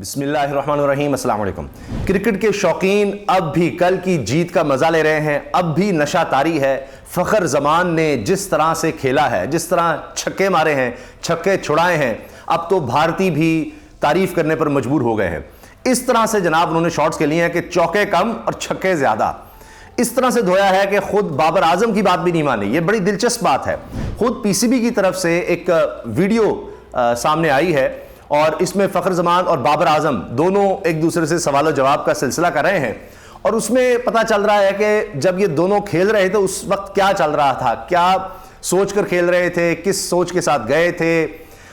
बिस्मिल्लाहिर्रहमानिर्रहीम, अस्सलाम वालेकुम। क्रिकेट के शौकीन अब भी कल की जीत का मजा ले रहे हैं, अब भी नशा तारी है। फ़खर जमान ने जिस तरह से खेला है, जिस तरह छक्के मारे हैं, छक्के छुड़ाए हैं, अब तो भारतीय भी तारीफ करने पर मजबूर हो गए हैं। इस तरह से जनाब उन्होंने शॉट्स के लिए हैं कि चौके कम और छक्के ज्यादा। इस तरह से धोया है कि खुद बाबर आजम की बात भी नहीं मानी। ये बड़ी दिलचस्प बात है। खुद पीसीबी की तरफ से एक वीडियो सामने आई है और इसमें फ़खर जमान और बाबर आजम दोनों एक दूसरे से सवाल जवाब का सिलसिला कर रहे हैं और उसमें पता चल रहा है कि जब ये दोनों खेल रहे थे उस वक्त क्या चल रहा था, क्या सोचकर खेल रहे थे, किस सोच के साथ गए थे।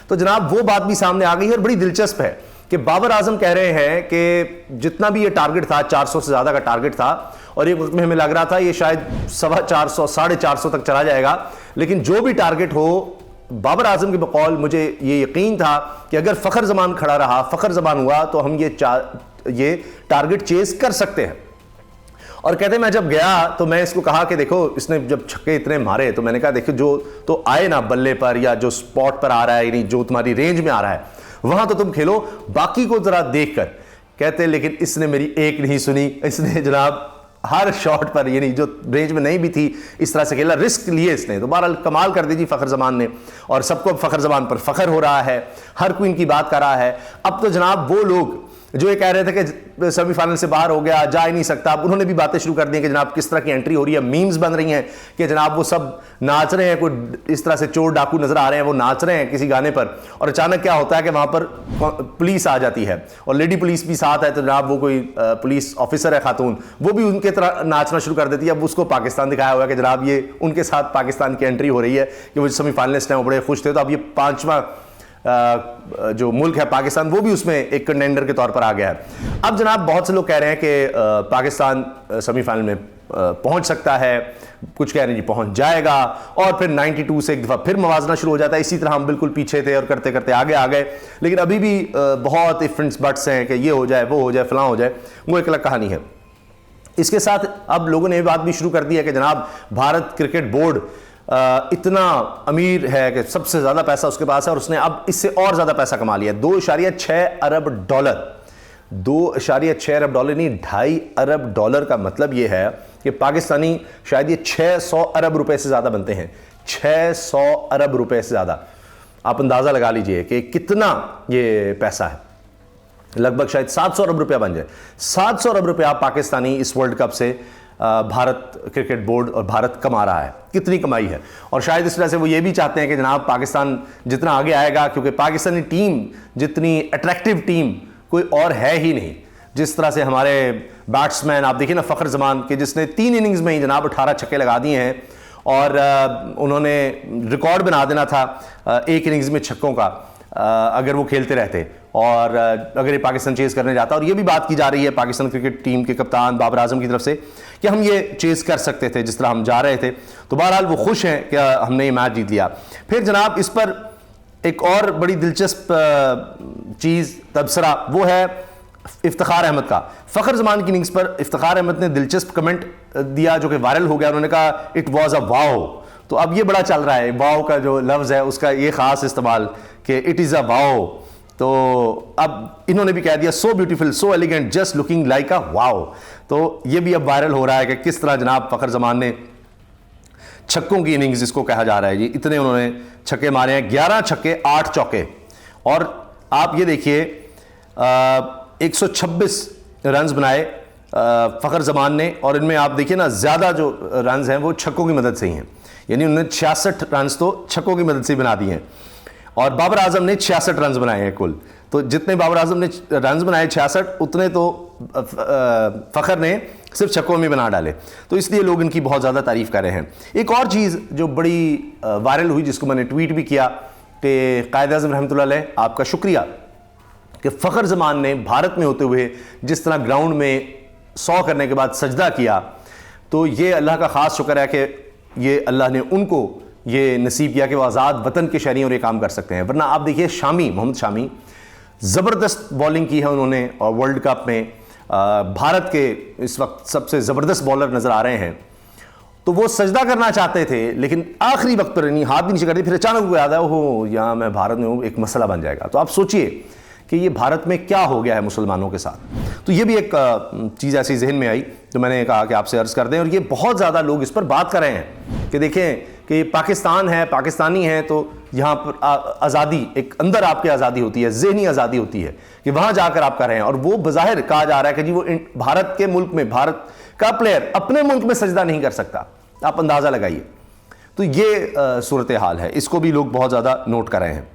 तो जनाब वो बात भी सामने आ गई है और बड़ी दिलचस्प है कि बाबर आजम कह रहे हैं कि जितना भी ये टारगेट था, 400 से ज़्यादा का टारगेट था और एक वक्त में हमें लग रहा था ये शायद 450, 450 तक चला जाएगा, लेकिन जो भी टारगेट हो, बाबर आजम के बकौल मुझे ये यकीन था कि अगर फ़खर जमान खड़ा रहा, फ़खर जमान हुआ तो हम ये टारगेट चेज कर सकते हैं। और कहते मैं जब गया तो मैं इसको कहा कि देखो, इसने जब छक्के इतने मारे तो मैंने कहा देखो जो तो आए ना बल्ले पर या जो स्पॉट पर आ रहा है, यानी जो तुम्हारी रेंज में आ रहा है वहां तो तुम खेलो, बाकी को जरा देख कर। कहते लेकिन इसने मेरी एक नहीं सुनी, इसने जनाब हर शॉट पर, यानी जो रेंज में नहीं भी थी, इस तरह से खेला, रिस्क लिए इसने। तो बहरहाल कमाल कर दीजिए फ़खर जमान ने और सबको फ़खर जमान पर फ़खर हो रहा है, हर कोई इनकी बात कर रहा है। अब तो जनाब वो लोग जो ये कह रहे थे कि सेमीफाइनल से बाहर हो गया, जा ही नहीं सकता, अब उन्होंने भी बातें शुरू कर दी कि जनाब किस तरह की एंट्री हो रही है। मीम्स बन रही हैं कि जनाब वो सब नाच रहे हैं, कोई इस तरह से चोर डाकू नजर आ रहे हैं, वो नाच रहे हैं किसी गाने पर और अचानक क्या होता है कि वहां पर पुलिस आ जाती है और लेडी पुलिस भी साथ है। तो जनाब वो कोई पुलिस ऑफिसर है खातून, वो भी उनके तरह नाचना शुरू कर देती है। अब उसको पाकिस्तान दिखाया हुआ है कि जनाब ये उनके साथ पाकिस्तान की एंट्री हो रही है कि वो सेमीफाइनलिस्ट हैं, वो बड़े खुश थे। तो अब ये पांचवा जो मुल्क है पाकिस्तान, वो भी उसमें एक कंटेंडर के तौर पर आ गया है। अब जनाब बहुत से लोग कह रहे हैं कि पाकिस्तान सेमीफाइनल में पहुंच सकता है, कुछ कह रहे हैं जी पहुंच जाएगा और फिर 92 से एक दफा फिर मवाजना शुरू हो जाता है। इसी तरह हम बिल्कुल पीछे थे और करते करते आगे आ गए, लेकिन अभी भी बहुत इफ्स बट्स हैं कि ये हो जाए, वो हो जाए, फलां हो जाए। वो एक अलग कहानी है। इसके साथ अब लोगों ने ये बात भी शुरू कर दी है कि जनाब भारत क्रिकेट बोर्ड इतना अमीर है कि सबसे ज़्यादा पैसा उसके पास है और उसने अब इससे और ज़्यादा पैसा कमा लिया। 2.6 अरब डॉलर, 2.6 अरब डॉलर नहीं, 2.5 अरब डॉलर का मतलब यह है कि पाकिस्तानी शायद ये 600 अरब रुपए से ज़्यादा बनते हैं। 600 अरब रुपए से ज़्यादा, आप अंदाज़ा लगा लीजिए कि कितना ये पैसा है। लगभग शायद 700 अरब रुपया बन जाए। 700 अरब रुपया पाकिस्तानी इस वर्ल्ड कप से भारत क्रिकेट बोर्ड और भारत कमा रहा है। कितनी कमाई है। और शायद इस वजह से वो ये भी चाहते हैं कि जनाब पाकिस्तान जितना आगे आएगा, क्योंकि पाकिस्तानी टीम जितनी अट्रैक्टिव टीम कोई और है ही नहीं। जिस तरह से हमारे बैट्समैन आप देखिए ना, फ़खर जमान के जिसने 3 इनिंग्स में ही जनाब 18 छक्के लगा दिए हैं और उन्होंने रिकॉर्ड बना देना था एक इनिंग्स में छक्कों का अगर वो खेलते रहते और अगर ये पाकिस्तान चेज़ करने जाता। और ये भी बात की जा रही है पाकिस्तान क्रिकेट टीम के कप्तान बाबर आजम की तरफ से कि हम ये चेज़ कर सकते थे जिस तरह हम जा रहे थे। तो बहरहाल वो खुश हैं कि हमने ये मैच जीत लिया। फिर जनाब इस पर एक और बड़ी दिलचस्प चीज़ तबसरा, वो है इफ्तिखार अहमद का। फ़खर जमान की इनिंग्स पर इफ्तिखार अहमद ने दिलचस्प कमेंट दिया जो कि वायरल हो गया। उन्होंने कहा इट वॉज अ वाओ। तो अब ये बड़ा चल रहा है, वाओ का जो लफ्ज़ है उसका ये ख़ास इस्तेमाल कि इट इज़ अ वाओ। तो अब इन्होंने भी कह दिया so beautiful, so elegant, just looking like a wow. तो ये भी अब वायरल हो रहा है कि किस तरह जनाब फ़खर जमान ने छक्कों की इनिंग्स जिसको कहा जा रहा है जी, इतने उन्होंने छक्के मारे हैं, 11 छक्के 8 चौके। और आप ये देखिए 126 रन्स बनाए फ़खर जमान ने और इनमें आप देखिए ना ज़्यादा जो रन्स हैं वो छक्कों की मदद से ही हैं, यानी उन्होंने 66 रन्स तो छक्कों की मदद से बना दिए हैं। और बाबर आजम ने 66 रन्स बनाए हैं कुल। तो जितने बाबर आजम ने रन्स बनाए 66, उतने तो फ़खर ने सिर्फ छक्कों में बना डाले। तो इसलिए लोग इनकी बहुत ज़्यादा तारीफ़ कर रहे हैं। एक और चीज़ जो बड़ी वायरल हुई, जिसको मैंने ट्वीट भी किया कि कायद-ए-आज़म रहमतुल्लाह अलैह आपका शुक्रिया कि फ़खर जमान ने भारत में होते हुए जिस तरह ग्राउंड में 100 करने के बाद सजदा किया, तो ये अल्लाह का ख़ास शुक्र है कि ये अल्लाह ने उनको ये नसीब किया कि वो आज़ाद वतन के शहरी और ये काम कर सकते हैं। वरना आप देखिए शामी, मोहम्मद शामी ज़बरदस्त बॉलिंग की है उन्होंने और वर्ल्ड कप में भारत के इस वक्त सबसे ज़बरदस्त बॉलर नज़र आ रहे हैं। तो वो सजदा करना चाहते थे लेकिन आखिरी वक्त पर नहीं, हाथ भी नीचे कर दिए, फिर अचानक उनको याद आया, ओहो यहाँ मैं भारत में हूँ, एक मसला बन जाएगा। तो आप सोचिए कि ये भारत में क्या हो गया है मुसलमानों के साथ। तो ये भी एक चीज़ ऐसी जहन में आई तो मैंने कहा कि आपसे अर्ज़ कर दें। और ये बहुत ज़्यादा लोग इस पर बात कर रहे हैं कि देखें कि पाकिस्तान है, पाकिस्तानी है, तो यहाँ पर आज़ादी, एक अंदर आपकी आज़ादी होती है, ज़हनी आज़ादी होती है कि वहाँ जाकर आप कर रहे हैं। और वो बज़ाहिर कहा जा रहा है कि जी वो भारत के मुल्क में, भारत का प्लेयर अपने मुल्क में सजदा नहीं कर सकता। आप अंदाज़ा लगाइए। तो ये सूरत हाल है, इसको भी लोग बहुत ज़्यादा नोट कर रहे हैं।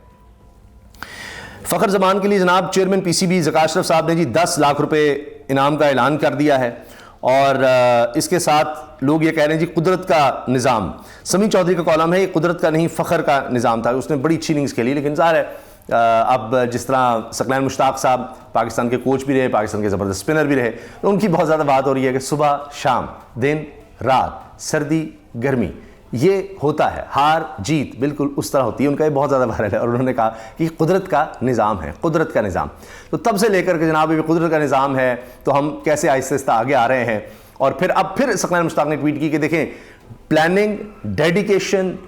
फ़खर ज़मान के लिए जनाब चेयरमैन पीसीबी ज़का अशरफ साहब ने जी 10 लाख रुपए इनाम का ऐलान कर दिया है। और इसके साथ लोग ये कह रहे हैं जी कुदरत का निज़ाम, समी चौधरी का कॉलम है, ये कुदरत का नहीं फ़खर का निज़ाम था। उसने बड़ी अच्छी इनिंग्स खेली, लेकिन ज़ाहिर है अब जिस तरह सकलैन मुश्ताक साहब पाकिस्तान के कोच भी रहे, पाकिस्तान के ज़बरदस्त स्पिनर भी रहे, तो उनकी बहुत ज़्यादा बात हो रही है कि सुबह शाम, दिन रात, सर्दी गर्मी, ये होता है, हार जीत बिल्कुल उस तरह होती है। उनका ये बहुत ज़्यादा वायरल है और उन्होंने कहा कि कुदरत का निज़ाम है, कुदरत का निज़ाम। तो तब से लेकर के जनाब ये कुदरत का निज़ाम है, तो हम कैसे आहिस्ता आहिस्ता आगे आ रहे हैं। और फिर अब फिर सकलैन मुश्ताक ने ट्वीट की कि देखें प्लानिंग, डेडिकेशन,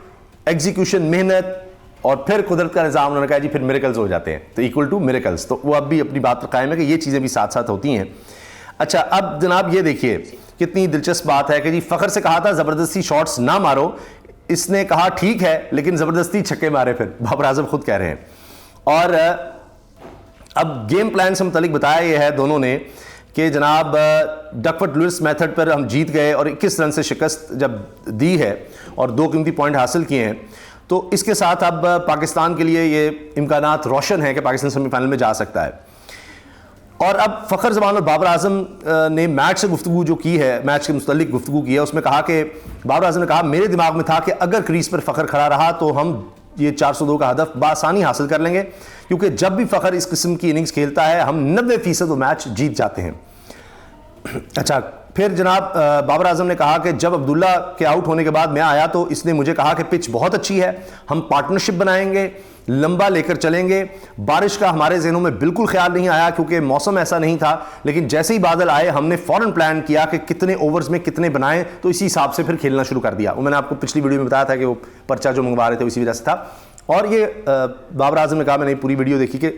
एग्जीक्यूशन, मेहनत और फिर कुदरत का निज़ाम, उन्होंने कहा जी फिर मिरेकल्स हो जाते हैं, तो इक्वल टू मिरेकल्स। तो वो अब भी अपनी बात पर कायम है कि ये चीज़ें भी साथ साथ होती हैं। अच्छा, अब जनाब ये देखिए कितनी दिलचस्प बात है कि जी फ़खर से कहा था ज़बरदस्ती शॉट्स ना मारो, इसने कहा ठीक है लेकिन ज़बरदस्ती छक्के मारे। फिर बाबर आजम खुद कह रहे हैं। और अब गेम प्लान से मुतालिक बताया ये है दोनों ने कि जनाब डकवर्थ लुईस मेथड पर हम जीत गए और 21 रन से शिकस्त जब दी है और 2 कीमती पॉइंट हासिल किए हैं, तो इसके साथ अब पाकिस्तान के लिए ये इम्कानात रोशन है कि पाकिस्तान सेमीफाइनल में जा सकता है। और अब फ़खर ज़मान और बाबर आजम ने मैच से गुफ्तगू जो की है, मैच के मुतल्लिक गुफ्तगू की है, उसमें कहा कि बाबर आजम ने कहा मेरे दिमाग में था कि अगर क्रीज पर फ़खर खड़ा रहा तो हम ये 402 का हदफ बासानी हासिल कर लेंगे, क्योंकि जब भी फ़खर इस किस्म की इनिंग्स खेलता है हम 90% वो मैच जीत जाते हैं। अच्छा, फिर जनाब बाबर आजम ने कहा कि जब अब्दुल्ला के आउट होने के बाद मैं आया तो इसने मुझे कहा कि पिच बहुत अच्छी है, हम पार्टनरशिप बनाएंगे, लंबा लेकर चलेंगे। बारिश का हमारे जहनों में बिल्कुल ख्याल नहीं आया क्योंकि मौसम ऐसा नहीं था, लेकिन जैसे ही बादल आए हमने फ़ौरन प्लान किया कि कितने ओवर्स में कितने बनाएं, तो इसी हिसाब से फिर खेलना शुरू कर दिया। वो मैंने आपको पिछली वीडियो में बताया था कि वो पर्चा जो मंगवा रहे थे उसी वजह से था। और ये बाबर आजम ने कहा, मैंने पूरी वीडियो देखी कि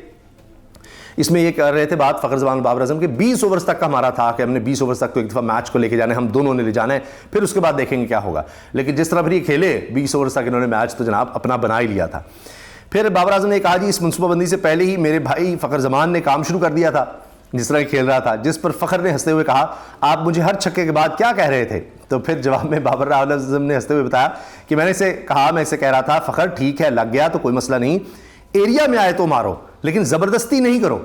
इसमें ये कर रहे थे बात फ़खर ज़मान बाबर आजम के 20 ओवर्स तक का हमारा था कि हमने 20 ओवर्स तक तो एक दफ़ा मैच को लेके जाना है, हम दोनों ने ले जाना है, फिर उसके बाद देखेंगे क्या होगा। लेकिन जिस तरह फिर ये खेले 20 ओवर्स तक इन्होंने मैच तो जनाब अपना बना ही लिया था। फिर बाबर आजम ने कहा जी इस मनसूबाबंदी से पहले ही मेरे भाई फ़खर ज़मान ने काम शुरू कर दिया था जिस तरह खेल रहा था, जिस पर फ़खर ने हंसते हुए कहा आप मुझे हर छक्के के बाद क्या कह रहे थे। तो फिर जवाब में बाबर आजम ने हंसते हुए बताया कि मैंने इसे कहा, मैं इसे कह रहा था फ़खर ठीक है लग गया तो कोई मसला नहीं, एरिया में आए तो मारो लेकिन ज़बरदस्ती नहीं करो।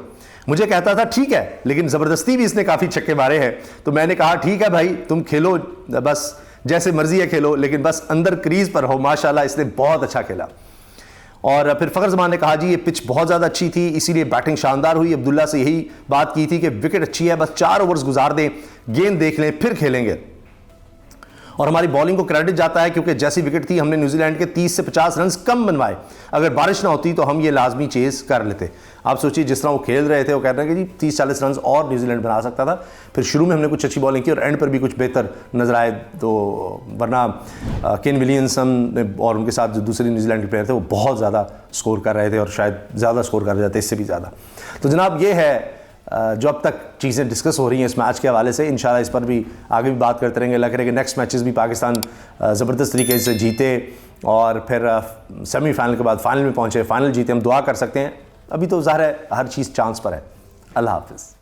मुझे कहता था ठीक है, लेकिन ज़बरदस्ती भी इसने काफ़ी छक्के मारे हैं। तो मैंने कहा ठीक है भाई तुम खेलो, बस जैसे मर्जी है खेलो, लेकिन बस अंदर क्रीज पर हो। माशाल्लाह इसने बहुत अच्छा खेला। और फिर फ़खर ज़मान ने कहा जी ये पिच बहुत ज़्यादा अच्छी थी, इसीलिए बैटिंग शानदार हुई। अब्दुल्ला से यही बात की थी कि विकेट अच्छी है, बस 4 ओवर्स गुजार दें, गेंद देख लें, फिर खेलेंगे। और हमारी बॉलिंग को क्रेडिट जाता है क्योंकि जैसी विकेट थी हमने न्यूजीलैंड के 30 से 50 रन कम बनवाए। अगर बारिश ना होती तो हम ये लाजमी चेज़ कर लेते। आप सोचिए जिस तरह वो खेल रहे थे, वो कह रहे हैं कि जी 30-40 रन और न्यूजीलैंड बना सकता था। फिर शुरू में हमने कुछ अच्छी बॉलिंग की और एंड पर भी कुछ बेहतर नजर आए, तो वरना केन विलियमसन और उनके साथ जो दूसरे न्यूजीलैंड के प्लेयर थे वो बहुत ज़्यादा स्कोर कर रहे थे और शायद ज़्यादा स्कोर कर जाते, इससे भी ज़्यादा। तो जनाब ये है जो अब तक चीज़ें डिस्कस हो रही हैं इस मैच के हवाले से। इंशाल्लाह इस पर भी आगे भी बात करते रहेंगे। लग रहा है कि नेक्स्ट मैचेस भी पाकिस्तान ज़बरदस्त तरीके से जीते और फिर सेमीफाइनल के बाद फाइनल में पहुँचे, फाइनल जीते। हम दुआ कर सकते हैं, अभी तो ज़ाहिर है हर चीज़ चांस पर है। अल्लाह हाफ़िज़।